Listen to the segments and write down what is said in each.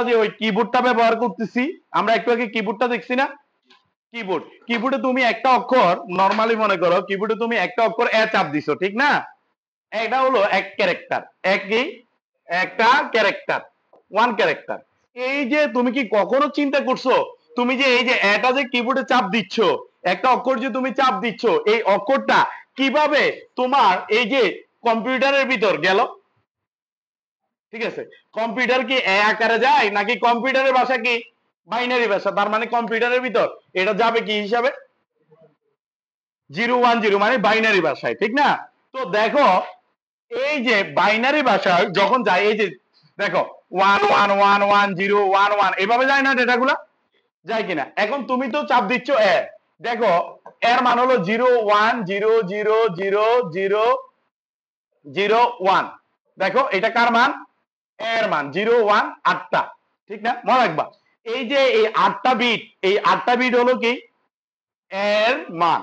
যে ওই কিবোর্ডটা ব্যবহার করতেছি, আমরা একটু আগে কিবোর্ডটা দেখছি না, কিবোর্ডে তুমি একটা অক্ষর নরমালি মনে করো কিবোর্ডে তুমি একটা অক্ষর এ চাপ দিছো, ঠিক না? এটা হলো এক ক্যারেক্টার, একটা ক্যারেক্টার, ওয়ান ক্যারেক্টার। এই যে তুমি কি কখনো চিন্তা করছো তুমি যে এই যে এটা যে কিবোর্ডে চাপ দিচ্ছ, একটা অক্ষর যে তুমি চাপ দিচ্ছ, এই অক্ষরটা কিভাবে তোমার এই যে কম্পিউটারের ভিতর গেল? ঠিক আছে, কম্পিউটার কি এ আকারে যায় নাকি কম্পিউটারের ভাষা কি বাইনারি ভাষা? তার মানে কম্পিউটারের ভিতর এটা যাবে কি হিসাবে? 010 মানে বাইনারি ভাষায়, ঠিক না? তো দেখো এই যে বাইনারি ভাষায় যখন যায়, এই যে দেখো 11111011 এভাবে যায় না ডেটাগুলা? যায় কিনা? এখন তুমি তো চাপ দিচ্ছ এ, দেখো এর মান হলো 0100000001। দেখো এটা কার মান? এর মান 01 8টা, ঠিক না? মনে রাখবা এই যে এই 8টা বিট, এই 8টা বিট হলো কি এর মান।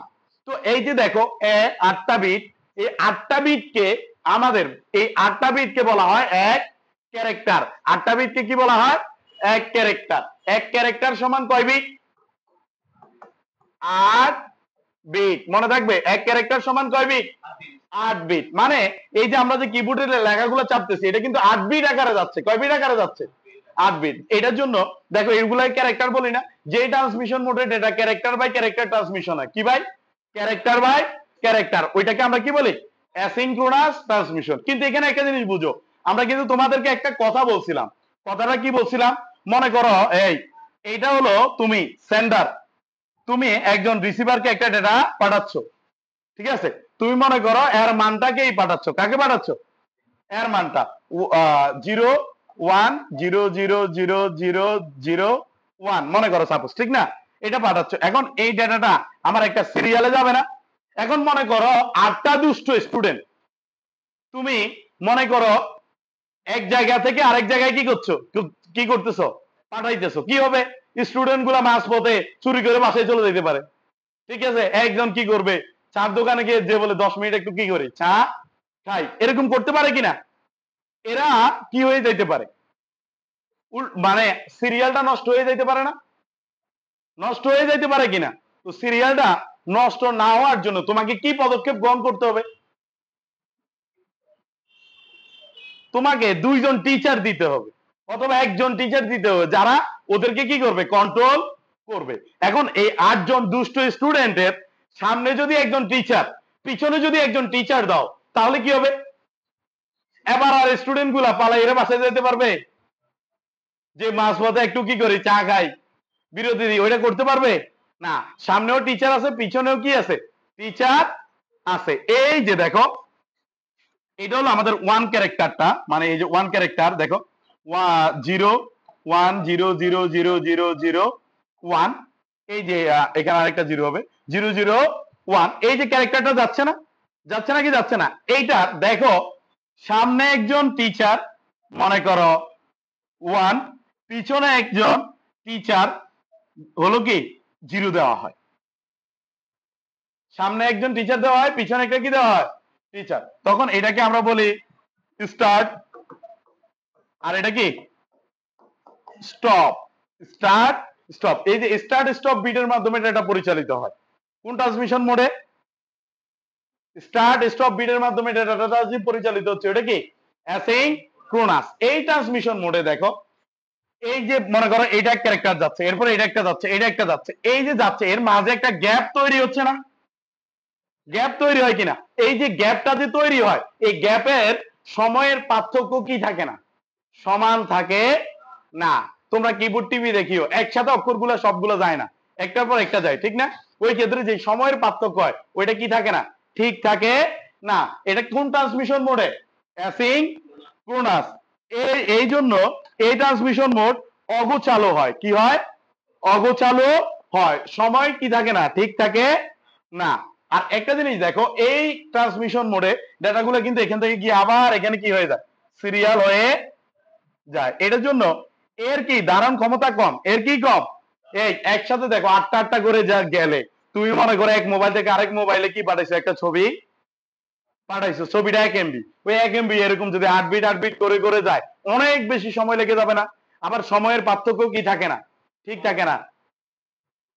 তো এই যে দেখো এ 8টা বিট, এই 8টা বিটকে আমাদের এই 8টা বিটকে বলা হয় এক ক্যারেক্টার। 8টা বিটকে কি বলা হয়? এক ক্যারেক্টার। এক ক্যারেক্টার সমান কয় বিট? 8 বিট। মনে থাকবে এক ক্যারেক্টার সমান কয় বিট? 8 বিট। মানে এই যে আমরা যে কিবোর্ডের লেখাগুলো চাপতেছি এটা কিন্তু 8 বিট আকারে যাচ্ছে। কয় বিট আকারে যাচ্ছে? 8 বিট। এটার জন্য দেখো এগুলাই ক্যারেক্টার বলি না, যে ট্রান্সমিশন মোডে data character by character transmission হয়। কি ভাই? Character by character. ওইটাকে আমরা কি বলি? Asynchronous transmission. কিন্তু এখানে একটা জিনিস বুঝো, আমরা কিন্তু তোমাদেরকে একটা কথা বলছিলাম। কথাটা কি বলছিলাম? মনে করো এইটা হলো তুমি সেন্ডার, তুমি একজন রিসিভারকে একটা ডেটা পাঠাচ্ছ, ঠিক আছে? তুমি মনে করো এর মানটাকেই পাঠাচ্ছ। কাকে পাঠাচ্ছ? এর মানটা 01000001 মনে করো সাপোজ, ঠিক না? এটা পাঠাচ্ছ। এখন এই ডেটাটা আমার একটা সিরিয়ালে যাবে না? এখন মনে করো 8টা দুষ্ট স্টুডেন্ট, তুমি মনে করো এক জায়গা থেকে আরেক জায়গায় কি করতেছো? পাঠাইতেছো। কি হবে? স্টুডেন্ট গুলা মাঝ পথে চুরি করে বাসায় চলে যেতে পারে, ঠিক আছে? একজন কি করবে? চার দোকানে গিয়ে যে বলে 10 মিনিট একটু কি করি চা খাই, এরকম করতে পারে কিনা? এরা কি হয়ে যাইতে পারে? মানে সিরিয়ালটা নষ্ট হয়ে যাইতে পারে না? নষ্ট হয়ে যাইতে পারে কিনা? তো সিরিয়ালটা নষ্ট না হওয়ার জন্য তোমাকে কি পদক্ষেপ গ্রহণ করতে হবে? তোমাকে 2জন টিচার দিতে হবে, অথবা একজন টিচার দিতে হবে, যারা ওদেরকে কি করবে? কন্ট্রোল করবে। এখন এই 8জন দুষ্ট স্টুডেন্টের সামনে যদি একজন টিচার, পিছনে যদি একজন টিচার দাও, তাহলে কি হবে? এবার আর স্টুডেন্ট গুলা পালাই এরা বাসায় যেতে পারবে? যে মাঝপথে একটু কি করি চা খাই, বিরতি দিই, ওইটা করতে পারবে না। সামনেও টিচার আছে, পিছনেও কি আছে? টিচার আছে। এই যে দেখো এটা হলো আমাদের ওয়ান ক্যারেক্টারটা, মানে এই যে ওয়ান ক্যারেক্টার দেখো 0100000001। এই যে এখানে আরেকটা জিরো হবে 001। এই যে ক্যারেক্টারটা যাচ্ছে না? যাচ্ছে না কি যাচ্ছে না? এইটা দেখো সামনে একজন টিচার মনে করো 1, পিছনে একজন টিচার হলো কি 0 দেওয়া হয়। সামনে একজন টিচার দেওয়া হয়, পিছনে একটা কি দেওয়া হয়? টিচার। তখন এটাকে আমরা বলি স্টার্ট, আর এটা কি স্টপ। Start stop. এই যে স্টার্ট স্টপ বিটের মাধ্যমে এটা পরিচালিত হয়। কোন ট্রান্সমিশন মোডে? স্টার্ট স্টপ বিটের মাধ্যমে ডেটাটা পরিচালিত হচ্ছে। ওটা কি অ্যাসিনক্রোনাস। এই ট্রান্সমিশন মোডে দেখো এই যে মনে করো এটা এক ক্যারেক্টার যাচ্ছে, এরপরে এটা একটা যাচ্ছে, এটা একটা যাচ্ছে, এই যে যাচ্ছে এর মাঝে একটা গ্যাপ তৈরি হচ্ছে না? গ্যাপ তৈরি হয় কিনা? এই যে গ্যাপটা যে তৈরি হয়, এই গ্যাপের সময়ের পার্থক্য কি থাকে না? সমান থাকে না। তোমরা কিবোর্ড টিভি দেখিও, একসাথে অক্ষরগুলো সবগুলো যায় না, একটার পর একটা যায়, ঠিক না? ওই ক্ষেত্রে যে সময়ের পার্থক্য হয় ওইটা কি থাকে না? ঠিক থাকে না। এটা কোন ট্রান্সমিশন মোডে? অ্যাসিনক্রোনাস। এই জন্য এই ট্রান্সমিশন মোড অগোছালো হয়। কি হয়? অগোছালো হয়, সময় কি থাকে না? ঠিক থাকে না। আর একটা জিনিস দেখো এই ট্রান্সমিশন মোডে ডেটাগুলো কিন্তু এখান থেকে গিয়ে আবার এখানে কি হয়ে যায়? সিরিয়াল হয়ে যায়। এটার জন্য এর কি ধারণ ক্ষমতা কম, এর কি কম। এই একসাথে দেখো 8টা করে যা গেলে তুমি মনে করো এক মোবাইল থেকে আরেক মোবাইলে কি পাঠাইছো? একটা ছবি পাঠাইছো, ছবিটা 1 MB। ওই 1 MB এরকম যদি 8 বিট করে করে যায় অনেক বেশি সময় লেগে যাবে না? আবার সময়ের পার্থক্য কি থাকে না, ঠিক থাকে না,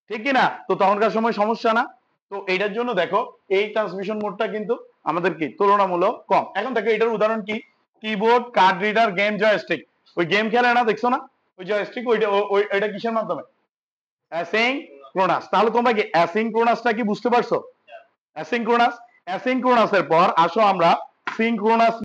ঠিক কি না? তো তখনকার সময় সমস্যা না। তো এইটার জন্য দেখো এই ট্রান্সমিশন মোডটা কিন্তু আমাদের কি তুলনামূলক কম। এখন দেখো এটার উদাহরণ কি, keyboard, card reader, game, joystick. ওই গেম খেলে না, দেখছো না ওই জয়স্টিক, ওইটা কিসের মাধ্যমে? অ্যাসিঙ্ক্রোনাস। তাহলে তোমরা কি অ্যাসিঙ্ক্রোনাসটা কি বুঝতে পারছো? অ্যাসিঙ্ক্রোনাস, অ্যাসিঙ্ক্রোনাসের পর আসো আমরা সিঙ্ক্রোনাস